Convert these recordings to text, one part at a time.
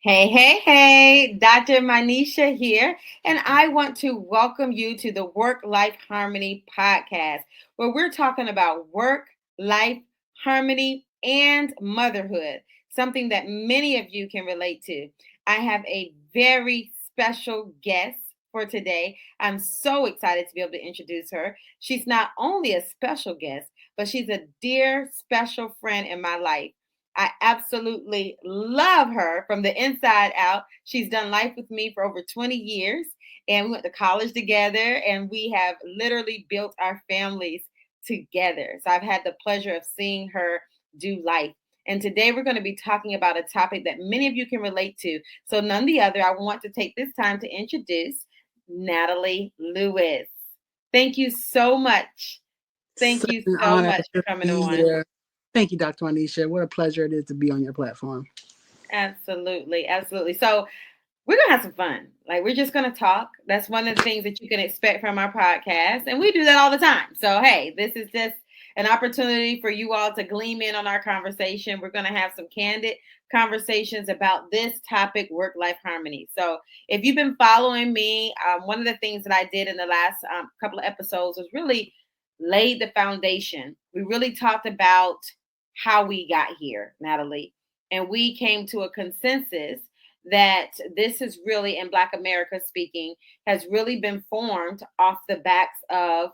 Hey, hey, hey, Dr. Minesha here, and I want to welcome you to the Work Life Harmony podcast, where we're talking about work, life, harmony, and motherhood, something that many of you can relate to. I have a very special guest for today. I'm so excited to be able to introduce her. She's not only a special guest, but she's a dear, special friend in my life. I absolutely love her from the inside out. She's done life with me for over 20 years, and we went to college together, and we have literally built our families together. So I've had the pleasure of seeing her do life. And today we're going to be talking about a topic that many of you can relate to. So, none the other, I want to take this time to introduce Natalie Lewis. Thank you so much. Thank Such you an so honor much for to coming be on. here. Thank you, Dr. Anisha. What a pleasure it is to be on your platform. Absolutely, absolutely. So we're gonna have some fun. Like we're just gonna talk. That's one of the things that you can expect from our podcast, and we do that all the time. So hey, this is just an opportunity for you all to gleam in on our conversation. We're gonna have some candid conversations about this topic, work-life harmony. So if you've been following me, one of the things that I did in the last couple of episodes was really laid the foundation. We really talked about how we got here, Natalie, and we came to a consensus that this is really, in Black America speaking, has really been formed off the backs of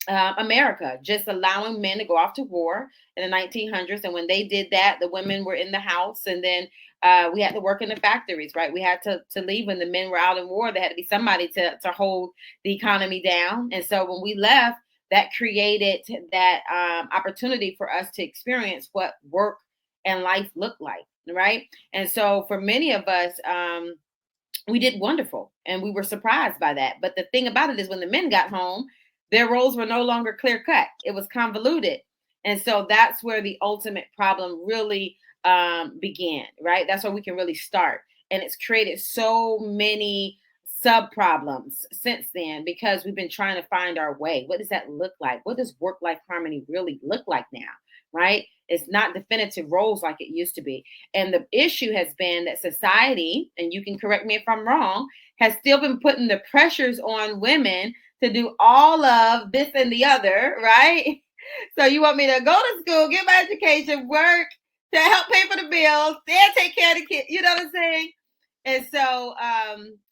America, just allowing men to go off to war in the 1900s. And when they did that, the women were in the house, and then we had to work in the factories, right? We had to leave when the men were out in war. There had to be somebody to hold the economy down. And so when we left, that created that opportunity for us to experience what work and life looked like, right? And so for many of us, we did wonderful and we were surprised by that. But the thing about it is when the men got home, their roles were no longer clear cut. It was convoluted. And so that's where the ultimate problem really began, right? That's where we can really start. And it's created so many sub problems since then because we've been trying to find our way. What does that look like? What does work life harmony really look like now, right? It's not definitive roles like it used to be. And the issue has been that society, and you can correct me if I'm wrong, has still been putting the pressures on women to do all of this and the other, right? So you want me to go to school, get my education, work to help pay for the bills, and take care of the kids. You know what I'm saying? And so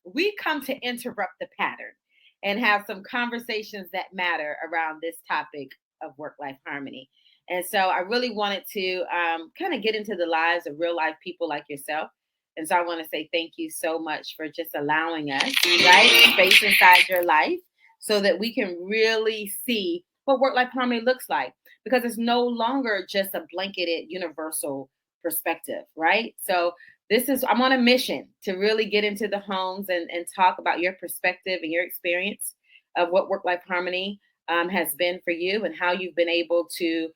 we come to interrupt the pattern and have some conversations that matter around this topic of work life harmony. And so I really wanted to kind of get into the lives of real life people like yourself. And so I want to say thank you so much for just allowing us, right? Space inside your life so that we can really see what work life harmony looks like because it's no longer just a blanketed universal perspective, right? So I'm on a mission to really get into the homes and talk about your perspective and your experience of what work life harmony has been for you and how you've been able to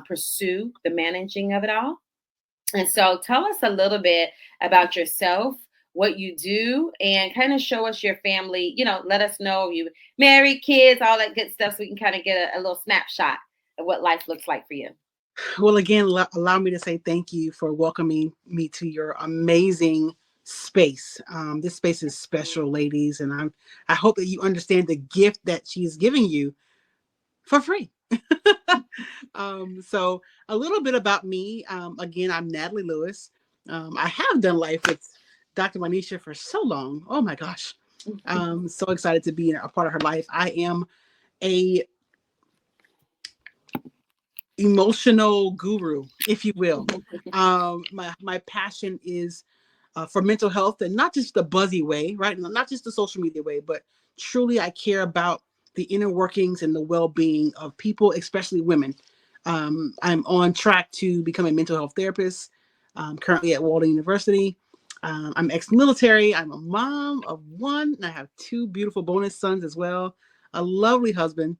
pursue the managing of it all. And so tell us a little bit about yourself, what you do, and kind of show us your family. Let us know you married, kids, all that good stuff, so we can kind of get a little snapshot of what life looks like for you. Well, again, allow me to say thank you for welcoming me to your amazing space. This space is special, ladies, and I hope that you understand the gift that she's giving you for free. So a little bit about me. Again, I'm Natalie Lewis. I have done life with Dr. Manisha for so long. Oh my gosh. So excited to be a part of her life. I am a emotional guru, if you will. My passion is for mental health, and not just the buzzy way, right? Not just the social media way, but truly I care about the inner workings and the well-being of people, especially women. I'm on track to become a mental health therapist. Currently at Walden University. I'm ex-military. I'm a mom of one, and I have two beautiful bonus sons as well. A lovely husband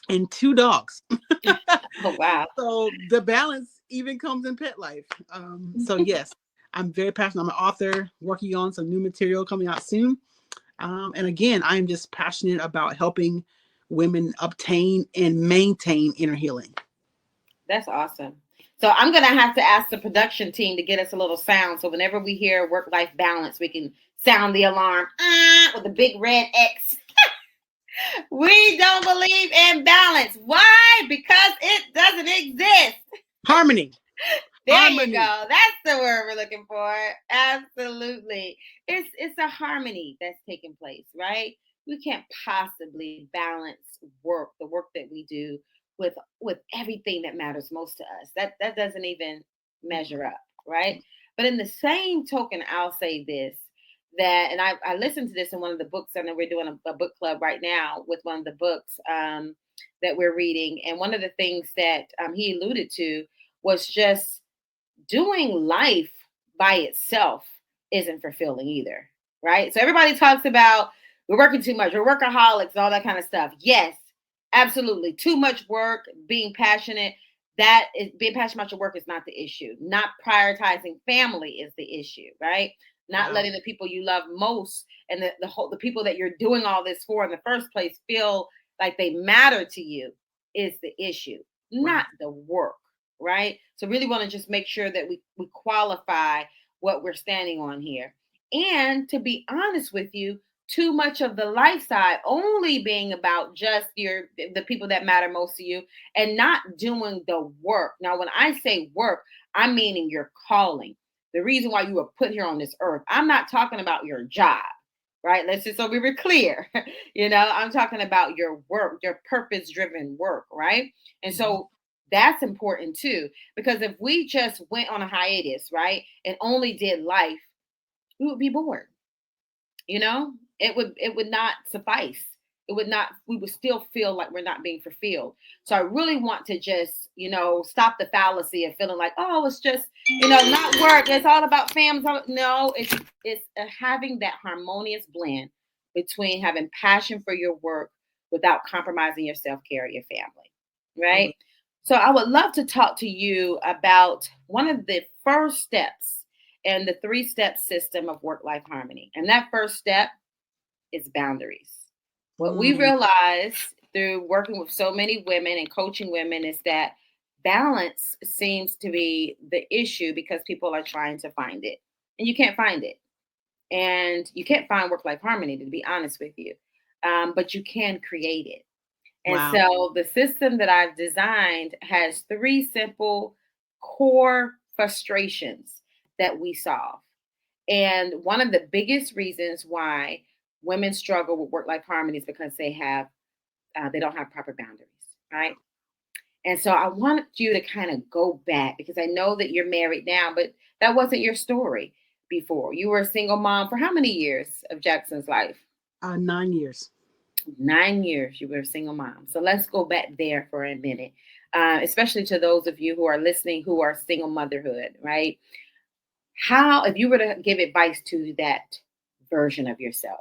and two dogs. Oh, wow. So the balance even comes in pet life. So yes, I'm very passionate. I'm an author working on some new material coming out soon. And again, I'm just passionate about helping women obtain and maintain inner healing. That's awesome. So I'm going to have to ask the production team to get us a little sound. So whenever we hear work-life balance, we can sound the alarm with a big red X. We don't believe in balance. Why? Because it doesn't exist. Harmony. There Harmony. you go. That's the word we're looking for. Absolutely. It's a harmony that's taking place, right? We can't possibly balance work, the work that we do with everything that matters most to us. That doesn't even measure up, right? But in the same token, I'll say this that, and I listened to this in one of the books. I know we're doing a book club right now with one of the books that we're reading, and one of the things that he alluded to was just doing life by itself isn't fulfilling either, right? So everybody talks about we're working too much, we're workaholics, all that kind of stuff. Yes, absolutely. Too much work, being passionate. That is being passionate about your work is not the issue. Not prioritizing family is the issue, right? Not letting the people you love most and the people that you're doing all this for in the first place feel like they matter to you is the issue, not the work, right? So really want to just make sure that we qualify what we're standing on here. And to be honest with you, too much of the life side only being about just the people that matter most to you and not doing the work. Now, when I say work, I'm meaning your calling. The reason why you were put here on this earth. I'm not talking about your job, right? Let's just so we were clear. I'm talking about your work, your purpose-driven work, right? And so that's important too, because if we just went on a hiatus, right, and only did life, we would be bored. It would not suffice. It would not, we would still feel like we're not being fulfilled. So I really want to just, stop the fallacy of feeling like, oh, it's just, not work. It's all about families. No, it's having that harmonious blend between having passion for your work without compromising your self-care or your family. Right. So I would love to talk to you about one of the first steps in the 3-step system of work-life harmony. And that first step is boundaries. What we realize through working with so many women and coaching women is that balance seems to be the issue because people are trying to find it. And you can't find it. And you can't find work-life harmony, to be honest with you. But you can create it. And so the system that I've designed has 3 simple core frustrations that we solve. And one of the biggest reasons why women struggle with work-life harmony is because they don't have proper boundaries, right? And so I want you to kind of go back because I know that you're married now, but that wasn't your story before. You were a single mom for how many years of Jackson's life? 9 years. 9 years you were a single mom. So let's go back there for a minute, especially to those of you who are listening who are single motherhood, right? If you were to give advice to that version of yourself,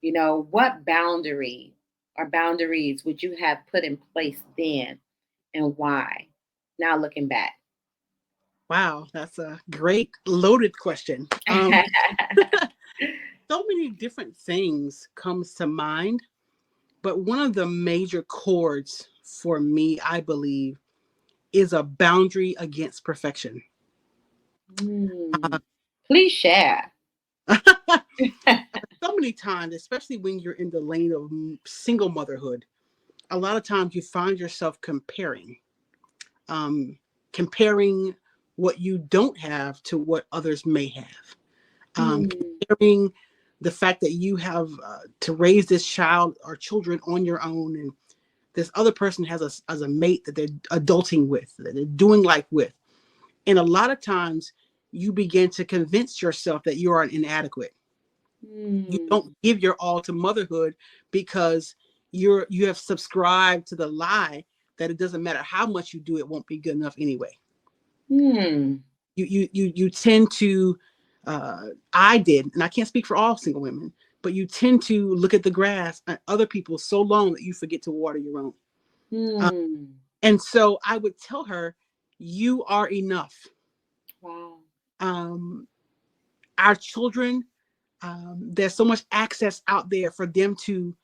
what boundary or boundaries would you have put in place then and why? Now looking back. Wow, that's a great loaded question. So many different things comes to mind, but one of the major chords for me, I believe, is a boundary against perfection. Please share. So many times, especially when you're in the lane of single motherhood, a lot of times you find yourself comparing what you don't have to what others may have. Comparing the fact that you have to raise this child or children on your own, and this other person has a mate that they're adulting with, that they're doing life with. And a lot of times you begin to convince yourself that you are inadequate. You don't give your all to motherhood because you have subscribed to the lie that it doesn't matter how much you do, it won't be good enough anyway. You tend to, I did, and I can't speak for all single women, but you tend to look at the grass and other people so long that you forget to water your own. And so I would tell her, you are enough. Wow. Our children, there's so much access out there for them to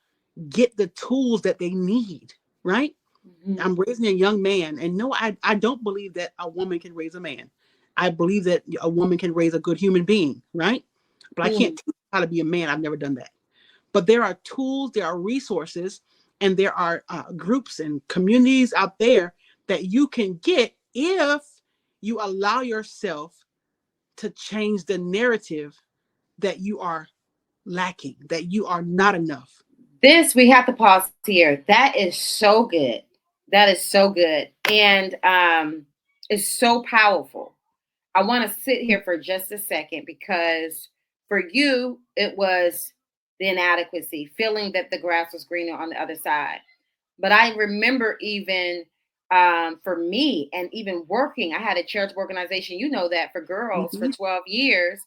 get the tools that they need, right? Mhm. I'm raising a young man. And no, I don't believe that a woman can raise a man. I believe that a woman can raise a good human being, right? But I can't Mhm. teach how to be a man. I've never done that. But there are tools, there are resources, and there are groups and communities out there that you can get if you allow yourself to change the narrative that you are lacking, that you are not enough. This we have to pause here. That is so good. That is so good, and it's so powerful. I want to sit here for just a second because for you, it was the inadequacy, feeling that the grass was greener on the other side. But I remember even for me, and even working, I had a charitable organization, you know that, for girls for Mm-hmm. 12 years.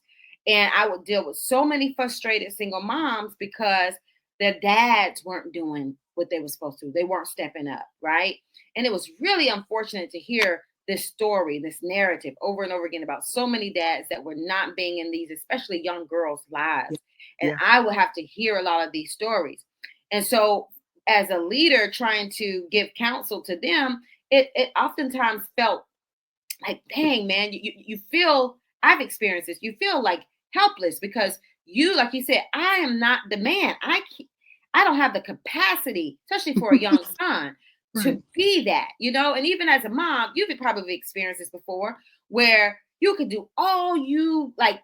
And I would deal with so many frustrated single moms because their dads weren't doing what they were supposed to. They weren't stepping up, right? And it was really unfortunate to hear this story, this narrative over and over again about so many dads that were not being in these, especially young girls' lives. Yeah. And Yeah. I would have to hear a lot of these stories. And so, as a leader trying to give counsel to them, it oftentimes felt like, dang, man, you feel, I've experienced this, you feel like helpless because you, like you said, I am not the man. I don't have the capacity, especially for a young son, Right. to be that, and even as a mom, you've probably experienced this before, where you could do all you like,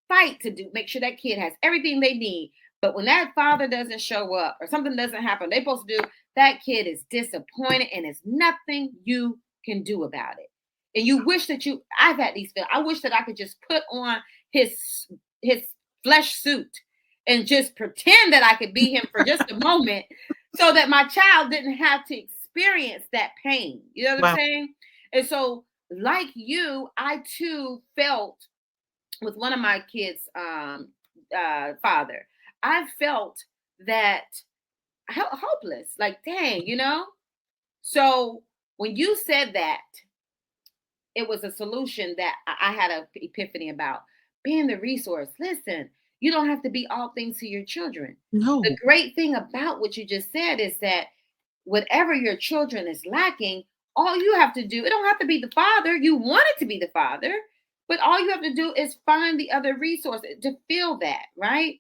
fight to do, make sure that kid has everything they need. But when that father doesn't show up or something doesn't happen, they're supposed to do, that kid is disappointed and there's nothing you can do about it. And you wish that I've had these feelings. I wish that I could just put on his flesh suit and just pretend that I could be him for just a moment so that my child didn't have to experience that pain. You know what I'm Wow. saying? And so, like you, I too felt with one of my kids' father, I felt that hopeless, like, dang. So when you said that, it was a solution that I had an epiphany about being the resource. Listen, you don't have to be all things to your children. The No. great thing about what you just said is that whatever your children is lacking, all you have to do, it don't have to be the father. You want it to be the father, but all you have to do is find the other resource to fill that, right?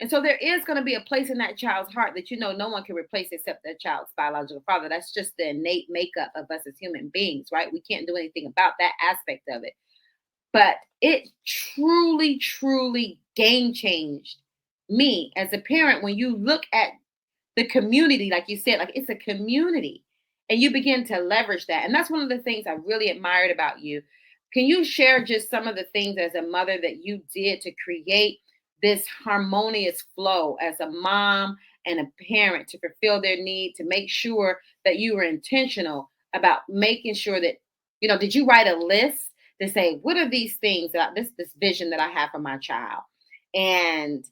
And so there is going to be a place in that child's heart that no one can replace except that child's biological father. That's just the innate makeup of us as human beings, right? We can't do anything about that aspect of it. But it truly, truly game changed me as a parent when you look at the community, like you said, like it's a community, and you begin to leverage that. And that's one of the things I really admired about you. Can you share just some of the things as a mother that you did to create this harmonious flow as a mom and a parent to fulfill their need, to make sure that you were intentional about making sure that, did you write a list to say, what are these things that this vision that I have for my child? And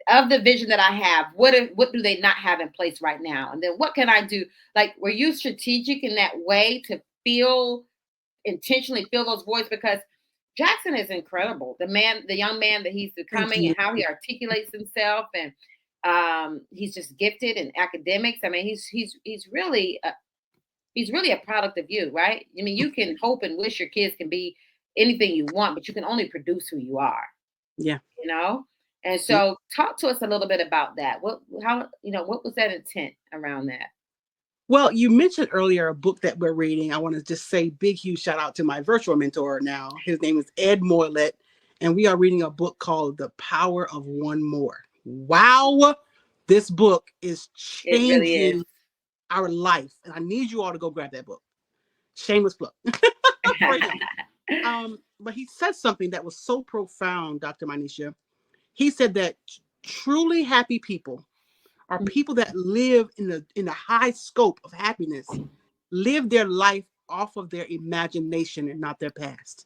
of the vision that I have, what do they not have in place right now? And then what can I do? Like, were you strategic in that way to feel intentionally fill those voids? Because Jackson is incredible. The young man that he's Thank becoming, you. and how he articulates himself, and he's just gifted in academics. I mean, he's really a product of you, right? I mean, you can hope and wish your kids can be anything you want, but you can only produce who you are, Yeah. you know? And Yeah. so talk to us a little bit about that. What was that intent around that? Well, you mentioned earlier a book that we're reading. I want to just say big, huge shout out to my virtual mentor now. His name is Ed Moylett, and we are reading a book called The Power of One More. Wow, this book is It really is. changing our life, and I need you all to go grab that book. Shameless plug for him. But he said something that was so profound, Dr. Minesha. He said that truly happy people are people that live in the high scope of happiness, live their life off of their imagination and not their past.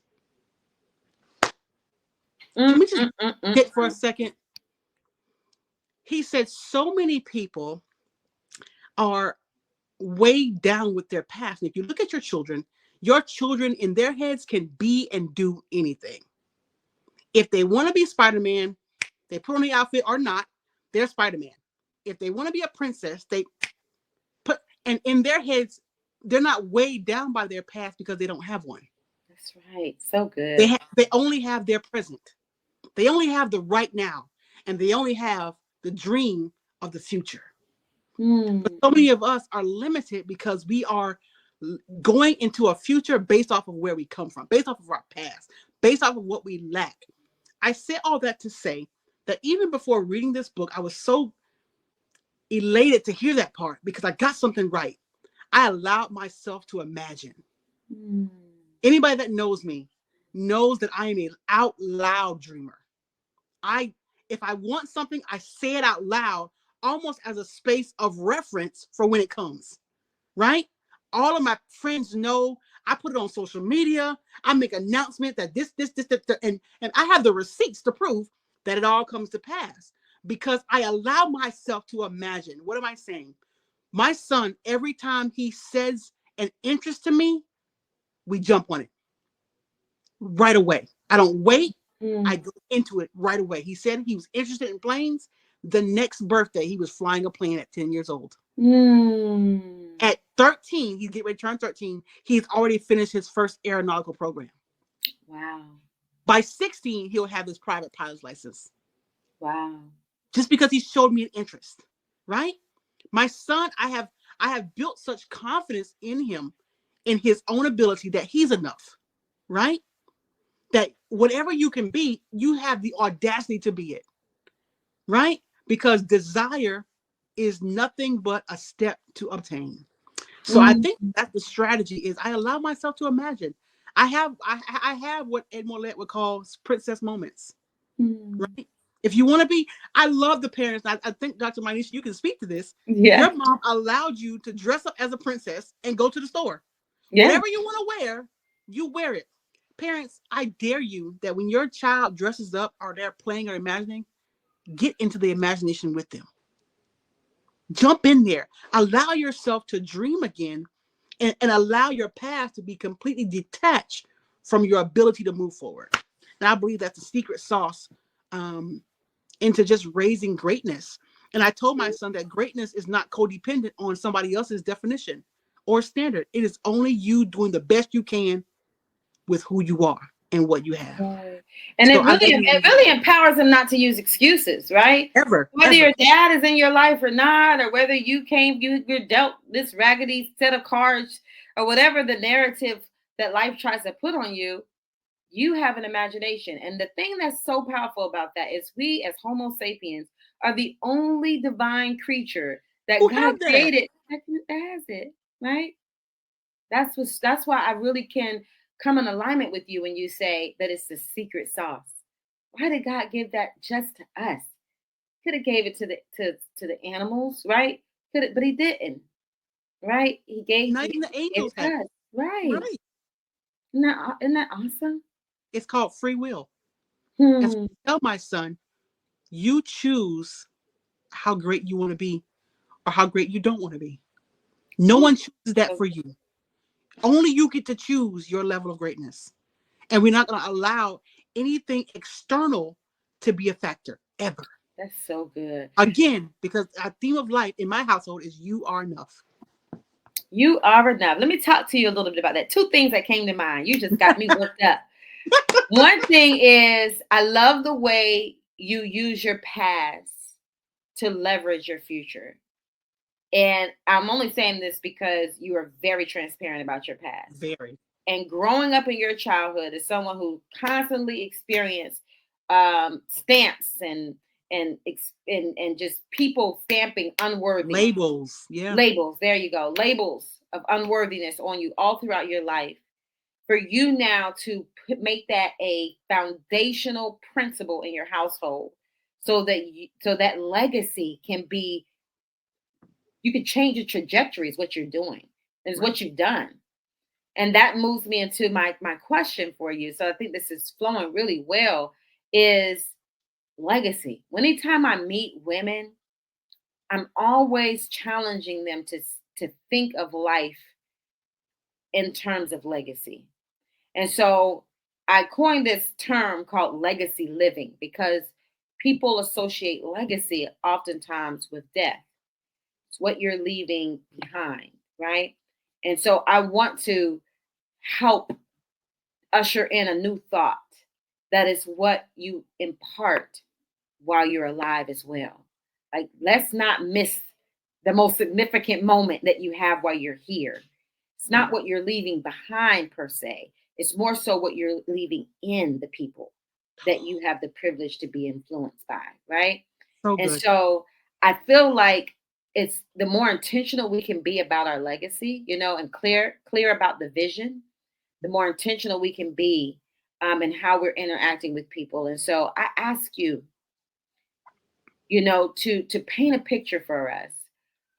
Can Mm, we just mm, mm, mm, get for a mm. second? He said so many people are weighed down with their past. And if you look at your children in their heads can be and do anything. If they want to be Spider-Man, they put on the outfit or not, they're Spider-Man. If they want to be a princess, they put, and in their heads, they're not weighed down by their past because they don't have one. That's right. So good. They only have their present. They only have the right now, and they only have the dream of the future. But Mm. so many of us are limited because we are going into a future based off of where we come from, based off of our past, based off of what we lack. I say all that to say that even before reading this book, I was so elated to hear that part because I got something right. I allowed myself to imagine. Mm. Anybody that knows me knows that I am an out loud dreamer. I If I want something, I say it out loud, almost as a space of reference for when it comes. Right? All of my friends know. I put it on social media. I make announcement that this, and I have the receipts to prove that it all comes to pass because I allow myself to imagine. What am I saying? My son, every time he says an interest to me, we jump on it right away. I don't wait. I Mm. go into it right away. He said he was interested in planes. The next birthday, he was flying a plane at 10 years old. Mm. At 13, he's getting ready to turn 13. He's already finished his first aeronautical program. Wow. By 16, he'll have his private pilot's license Wow. just because he showed me an interest, right? My son, I have built such confidence in him, in his own ability that he's enough, right? That whatever you can be, you have the audacity to be it, right? Because desire is nothing but a step to obtain. So I Mm. think that the strategy is I allow myself to imagine. I have what Ed Mollett would call princess moments, Mm. right? If you want to be, I love the parents. I think Dr. Minesha, you can speak to this. Yeah. Your mom allowed you to dress up as a princess and go to the store. Yeah. Whatever you want to wear, you wear it. Parents, I dare you that when your child dresses up or they're playing or imagining, get into the imagination with them. Jump in there. Allow yourself to dream again and allow your past to be completely detached from your ability to move forward. And I believe that's the secret sauce um, into just raising greatness. And I told my son that greatness is not codependent on somebody else's definition or standard. It is only you doing the best you can with who you are and what you have. Right. And So it I really love it you really empowers them not to use excuses, right? ever, Whether ever. your dad is in your life or not, or whether you're dealt this raggedy set of cards, or whatever the narrative that life tries to put on you, you have an imagination. And the thing that's so powerful about that is we as Homo sapiens are the only divine creature that Who God have that? created that has it, right? That's why I really can come in alignment with you when you say that it's the secret sauce. Why did God give that just to us? Could have gave it to the animals, right? Could it, but he didn't, right? Not He even the gave angels it have to it. us, right? Right. Isn't that awesome? It's called free will. And so Hmm. I tell my son, you choose how great you want to be or how great you don't want to be. No Ooh, one chooses that so for you. Only you get to choose your level of greatness. And we're not going to allow anything external to be a factor ever. that's so good. Again, because our theme of life in my household is you are enough. You are enough. Let me talk to you a little bit about that. Two things that came to mind. You just got me worked up. One thing is, I love the way you use your past to leverage your future. And I'm only saying this because you are very transparent about your past. Very. And growing up in your childhood as someone who constantly experienced stamps and just people stamping unworthy Labels. Yeah. labels. There you go, labels of unworthiness on you all throughout your life. For you now to make that a foundational principle in your household, so that legacy can be, you can change the trajectory is what you're doing, is Right. what you've done. And that moves me into my question for you. So I think this is flowing really well, is legacy. Anytime I meet women, I'm always challenging them to think of life in terms of legacy. And so I coined this term called legacy living because people associate legacy oftentimes with death. It's what you're leaving behind, right? And so I want to help usher in a new thought that is what you impart while you're alive as well. Like, let's not miss the most significant moment that you have while you're here. It's not what you're leaving behind per se, it's more so what you're leaving in the people that you have the privilege to be influenced by, right? So And good. so I feel like it's the more intentional we can be about our legacy, and clear about the vision, the more intentional we can be in how we're interacting with people. And so I ask you, to paint a picture for us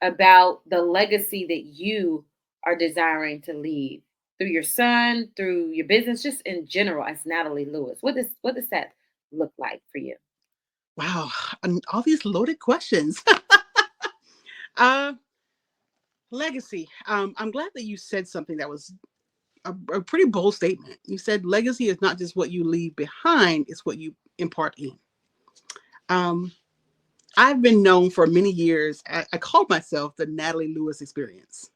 about the legacy that you are desiring to leave through your son, through your business, just in general as Natalie Lewis. What does that look like for you? Wow. And all these loaded questions. uh, Legacy. I'm glad that you said something that was a pretty bold statement. You said legacy is not just what you leave behind, it's what you impart in. Um, I've been known for many years, I called myself the Natalie Lewis experience,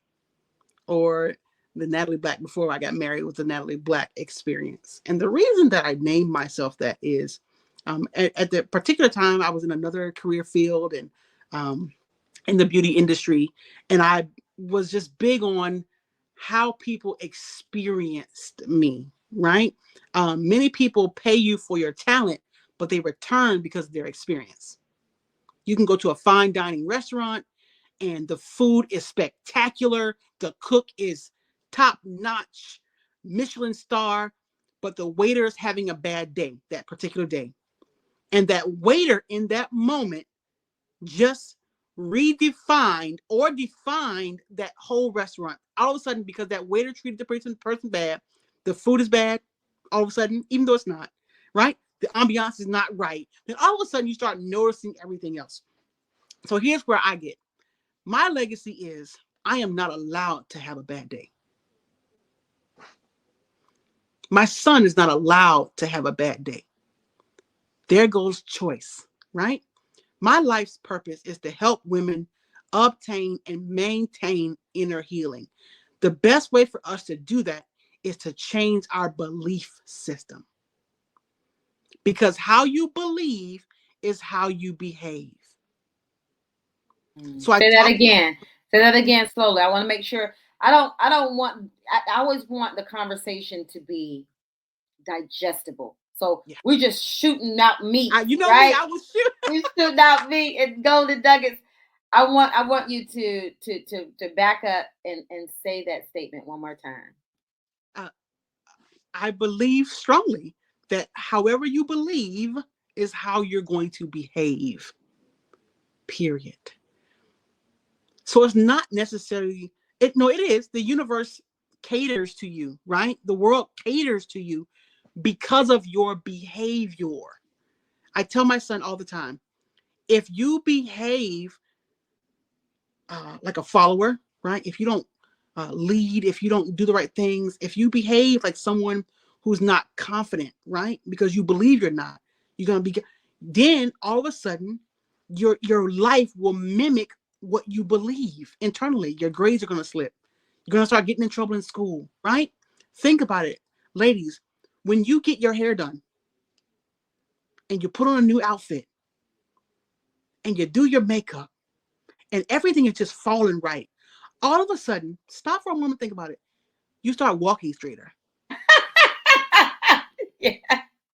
or the Natalie Black before I got married was the Natalie Black experience. And the reason that I named myself that is at the particular time I was in another career field and um, in the beauty industry. And I was just big on how people experienced me, right? Many people pay you for your talent, but they return because of their experience. You can go to a fine dining restaurant and the food is spectacular. The cook is top notch, Michelin star, but the waiter is having a bad day that particular day. And that waiter in that moment just redefined or defined that whole restaurant. All of a sudden, because that waiter treated the person bad, the food is bad. All of a sudden, even though it's not, right? The ambiance is not right. Then all of a sudden, you start noticing everything else. So here's where I get my legacy is I am not allowed to have a bad day. My son is not allowed to have a bad day. There goes choice, right? My life's purpose is to help women obtain and maintain inner healing. The best way for us to do that is to change our belief system because how you believe is how you behave. So I Say that talk again. Say that again slowly. I want to make sure. I don't want. I always want the conversation to be digestible. So yeah. we're just shooting out meat, You know me, right? I was shoot. We're shooting out meat and golden nuggets. I want you to back up and say that statement one more time. Uh, I believe strongly that however you believe is how you're going to behave. Period. So it's not necessarily it. No, it is. The universe caters to you, right? The world caters to you because of your behavior. I tell my son all the time, if you behave like a follower, right? If you don't lead, if you don't do the right things, if you behave like someone who's not confident, right? Because you believe you're not, you're gonna be. Then all of a sudden, your life will mimic what you believe internally. Your grades are gonna slip. You're gonna start getting in trouble in school, right? Think about it, ladies. When you get your hair done and you put on a new outfit and you do your makeup and everything is just falling right, all of a sudden, stop for a moment, think about it. You start walking straighter. Yeah.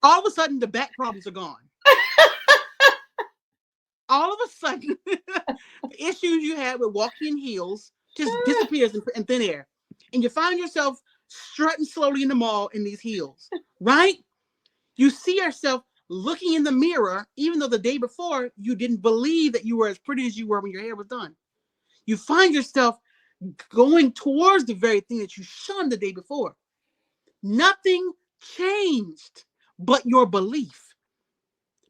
All of a sudden, the back problems are gone. All of a sudden, the issues you had with walking in heels just disappears in thin air. And you find yourself strutting slowly in the mall in these heels, right? You see yourself looking in the mirror, even though the day before you didn't believe that you were as pretty as you were when your hair was done. You find yourself going towards the very thing that you shunned the day before. Nothing changed but your belief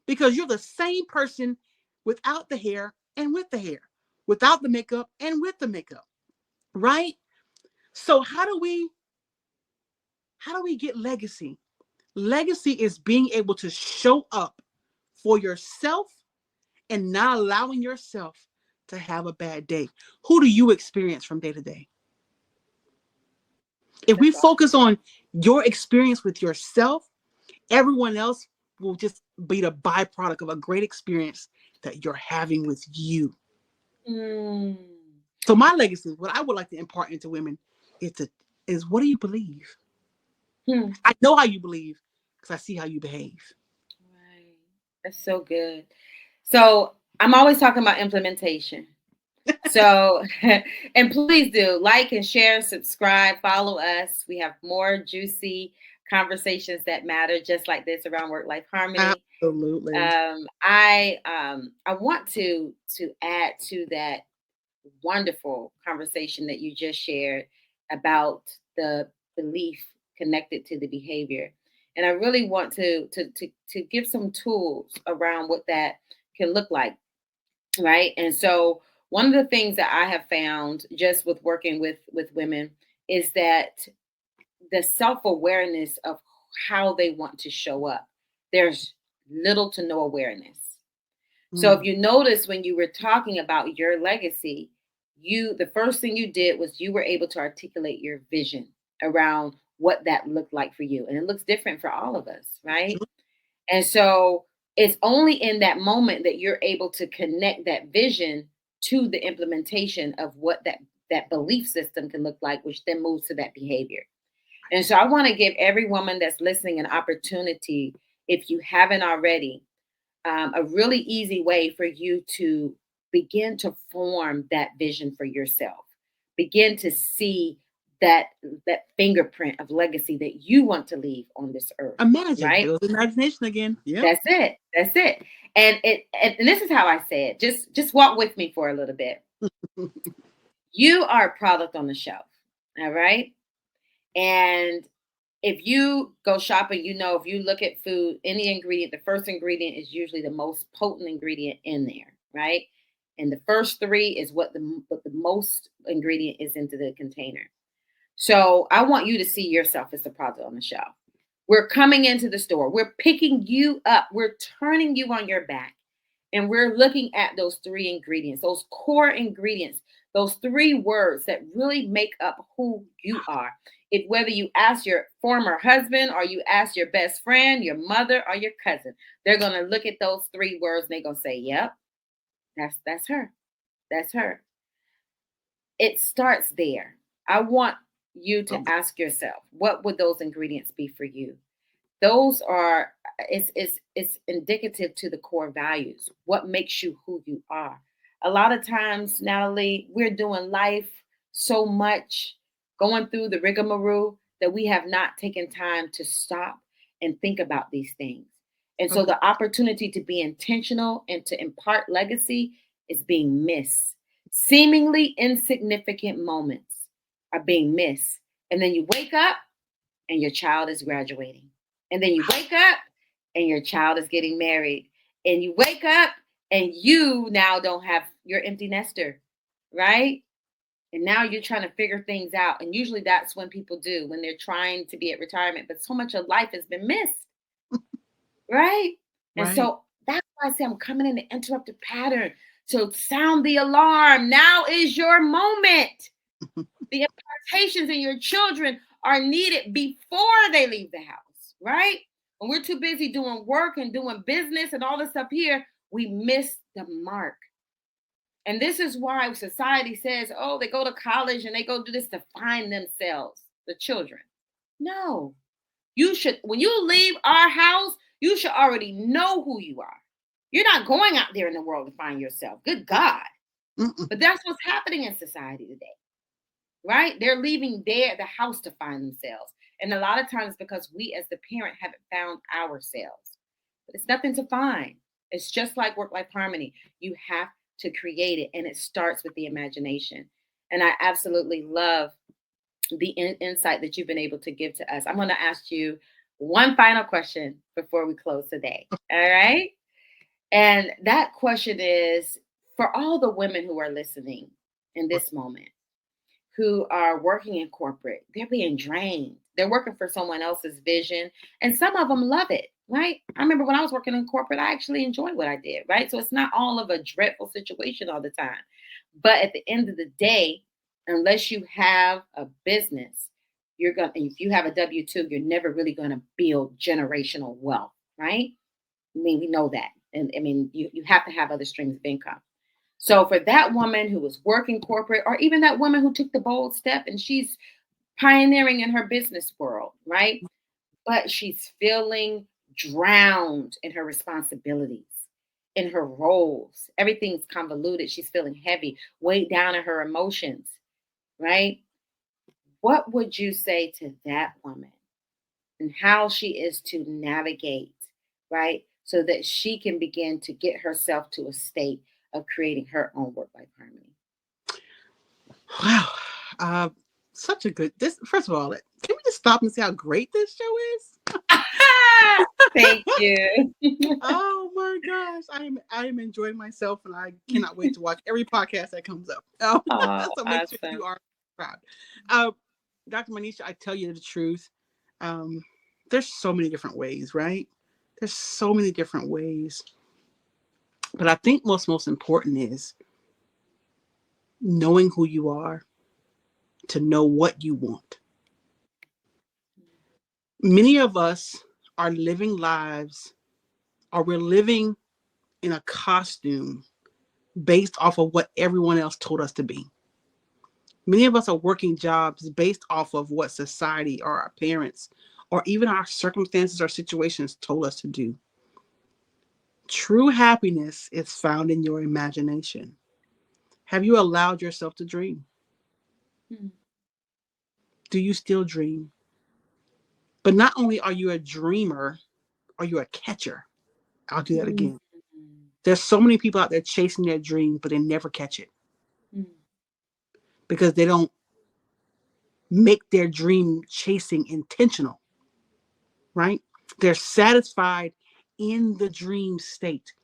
because you're the same person without the hair and with the hair, without the makeup and with the makeup, right? So how do we get legacy? Legacy is being able to show up for yourself and not allowing yourself to have a bad day. Who do you experience from day to day? If we That's awesome. focus on your experience with yourself, everyone else will just be the byproduct of a great experience that you're having with you. Mm. So my legacy, what I would like to impart into women is what do you believe? Hmm. I know how you believe because I see how you behave. Right. That's so good. So I'm always talking about implementation. So, and please do like and share, subscribe, follow us. We have more juicy conversations that matter, just like this around work-life harmony. Absolutely. I want to add to that wonderful conversation that you just shared about the belief connected to the behavior. And I really want to give some tools around what that can look like, right? And so one of the things that I have found just with working with women is that the self-awareness of how they want to show up. There's little to no awareness. So if Mm. you notice when you were talking about your legacy, the first thing you did was you were able to articulate your vision around what that looked like for you. And it looks different for all of us, right? Sure. And so it's only in that moment that you're able to connect that vision to the implementation of what that belief system can look like, which then moves to that behavior. And so I want to give every woman that's listening an opportunity, if you haven't already, a really easy way for you to begin to form that vision for yourself. Begin to see that fingerprint of legacy that you want to leave on this earth, Imagine. right? There goes imagination again. Yep. That's it. That's it. And this is how I say it. Just walk with me for a little bit. You are a product on the shelf. All right. And if you go shopping, if you look at food, any ingredient, the first ingredient is usually the most potent ingredient in there, right? And the first three is what the most ingredient is into the container. So I want you to see yourself as the product on the shelf. We're coming into the store. We're picking you up. We're turning you on your back. And we're looking at those three ingredients, those core ingredients, those three words that really make up who you are. If whether you ask your former husband or you ask your best friend, your mother, or your cousin, they're gonna look at those three words and they're gonna say, "Yep, that's her. That's her." It starts there. I want you to ask yourself, what would those ingredients be for you? Those are it's indicative to the core values. What makes you who you are? A lot of times, Natalie, we're doing life so much, going through the rigmarole that we have not taken time to stop and think about these things. And so Okay. the opportunity to be intentional and to impart legacy is being missed. Seemingly insignificant moments are being missed. And then you wake up and your child is graduating. And then you wake up and your child is getting married. And you wake up and you now don't have your empty nester, right? And now you're trying to figure things out. And usually that's when people do, when they're trying to be at retirement, but so much of life has been missed, right? And Right. so that's why I say I'm coming in to interrupt the pattern. So sound the alarm. Now is your moment. The impartations in your children are needed before they leave the house, right? When we're too busy doing work and doing business and all this stuff here, we miss the mark. And this is why society says, oh, they go to college and they go do this to find themselves, the children. No, you should, when you leave our house, you should already know who you are. You're not going out there in the world to find yourself. Good God. Mm-mm. But that's what's happening in society today, right? They're leaving there at the house to find themselves. And a lot of times because we as the parent haven't found ourselves. But it's nothing to find. It's just like work-life harmony. You have to create it, and it starts with the imagination. And I absolutely love the insight that you've been able to give to us. I'm going to ask you one final question before we close today. All right? And that question is for all the women who are listening in this moment, who are working in corporate, they're being drained. They're working for someone else's vision, and some of them love it, right? I remember when I was working in corporate, I actually enjoyed what I did, right? So it's not all of a dreadful situation all the time. But at the end of the day, unless you have a business, if you have a W-2, you're never really going to build generational wealth, right? I mean, we know that. And I mean, you have to have other streams of income. So for that woman who was working corporate, or even that woman who took the bold step and she's pioneering in her business world, right? But she's feeling drowned in her responsibilities, in her roles. Everything's convoluted. She's feeling heavy, weighed down in her emotions, right? What would you say to that woman and how she is to navigate, right? So that she can begin to get herself to a state of creating her own work life harmony. Wow. Uh, Such a good, this, first of all, can we just stop and see how great this show is? Thank you. Oh my gosh. I am enjoying myself and I cannot wait to watch every podcast that comes up. Oh, So make sure awesome. you are proud. Uh, Dr. Minesha, I tell you the truth. Um, there's so many different ways, right? There's so many different ways. But I think most important is knowing who you are, to know what you want. Many of us are living lives, or we're living in a costume based off of what everyone else told us to be. Many of us are working jobs based off of what society or our parents or even our circumstances or situations told us to do. True happiness is found in your imagination. Have you allowed yourself to dream? Mm. Do you still dream? But not only are you a dreamer, are you a catcher? I'll do that Mm. again. There's so many people out there chasing their dream, but they never catch it Mm. because they don't make their dream chasing intentional, right? They're satisfied in the dream state.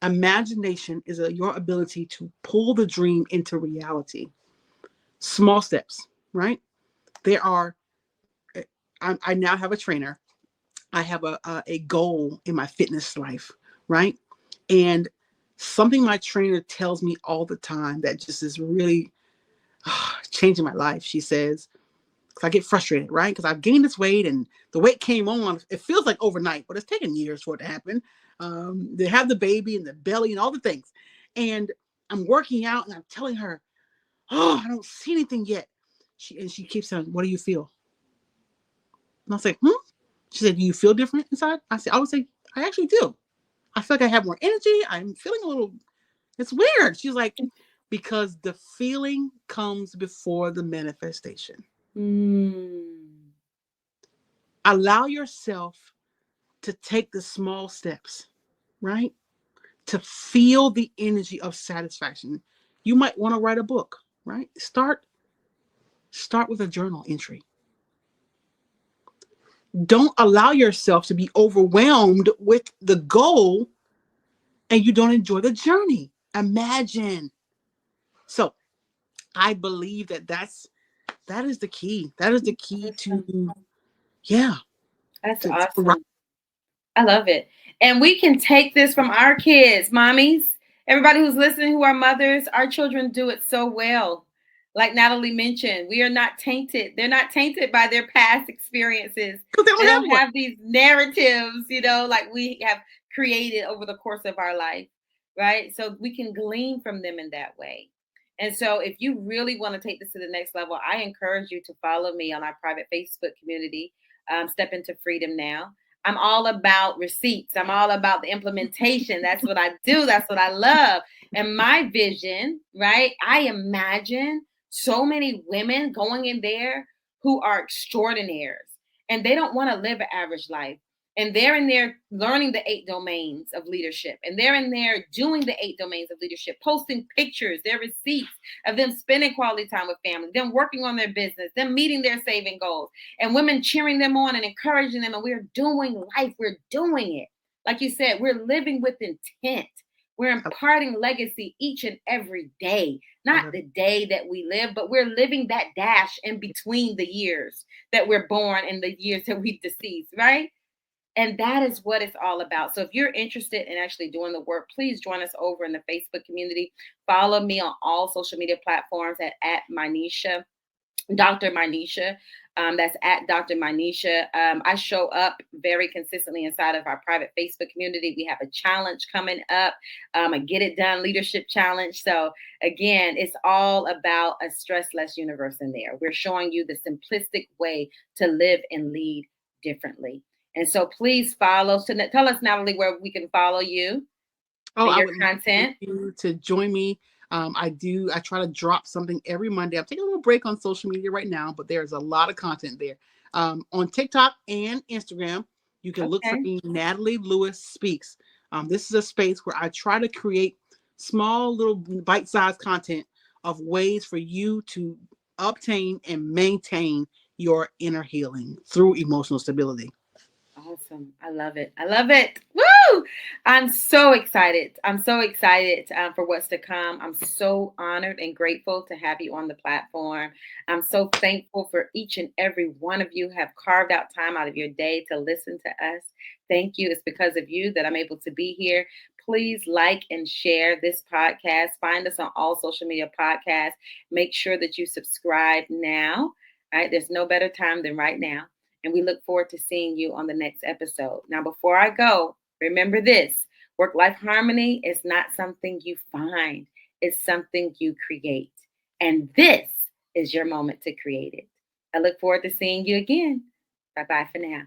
Imagination is your ability to pull the dream into reality. Small steps, right? There are, I now have a trainer. I have a goal in my fitness life, right? And something my trainer tells me all the time that just is really changing my life. She says, because I get frustrated, right? Because I've gained this weight and the weight came on. It feels like overnight, but it's taken years for it to happen. They have the baby and the belly and all the things. And I'm working out and I'm telling her, oh, I don't see anything yet. She keeps saying, what do you feel? And I say, She said, do you feel different inside? I would say, I actually do. I feel like I have more energy. I'm feeling a little, it's weird. She's like, because the feeling comes before the manifestation. Mm. Allow yourself to take the small steps, right? To feel the energy of satisfaction. You might want to write a book, right? Start with a journal entry. Don't allow yourself to be overwhelmed with the goal and you don't enjoy the journey. Imagine. So, I believe that is the key. That is the key Awesome. to yeah, That's to awesome. I love it. And we can take this from our kids, mommies. Everybody who's listening who are mothers, our children do it so well. Like Natalie mentioned, we are not tainted. They're not tainted by their past experiences. because they They don't have don't one. have these narratives, like we have created over the course of our life, right? So we can glean from them in that way. And so if you really want to take this to the next level, I encourage you to follow me on our private Facebook community, Step into Freedom Now. I'm all about receipts. I'm all about the implementation. That's what I do. That's what I love. And my vision, right? I imagine so many women going in there who are extraordinaires and they don't want to live an average life. And they're in there learning the 8 domains of leadership. And they're in there doing the 8 domains of leadership, posting pictures, their receipts of them spending quality time with family, them working on their business, them meeting their saving goals, and women cheering them on and encouraging them. And we're doing life. We're doing it. Like you said, we're living with intent. We're imparting legacy each and every day, not the day that we live, but we're living that dash in between the years that we're born and the years that we deceased, right? And that is what it's all about. So if you're interested in actually doing the work, please join us over in the Facebook community. Follow me on all social media platforms at Minesha. Dr. Minesha. That's at Dr. Minesha. I show up very consistently inside of our private Facebook community. We have a challenge coming up, a Get It Done Leadership Challenge. So, again, it's all about a stress less universe in there. We're showing you the simplistic way to live and lead differently. And so, please follow. So, tell us, Natalie, where we can follow you Oh, and I your would love for content. you to join me. I try to drop something every Monday. I'm taking a little break on social media right now, but there's a lot of content there. On TikTok and Instagram, you can look for Okay. me, Natalie Lewis Speaks. This is a space where I try to create small little bite-sized content of ways for you to obtain and maintain your inner healing through emotional stability. Awesome. I love it. I love it. Woo! I'm so excited. I'm so excited for what's to come. I'm so honored and grateful to have you on the platform. I'm so thankful for each and every one of you who have carved out time out of your day to listen to us. Thank you. It's because of you that I'm able to be here. Please like and share this podcast. Find us on all social media podcasts. Make sure that you subscribe now. All right. There's no better time than right now. And we look forward to seeing you on the next episode. Now, before I go, remember this: work life harmony is not something you find, it's something you create. And this is your moment to create it. I look forward to seeing you again. Bye bye for now.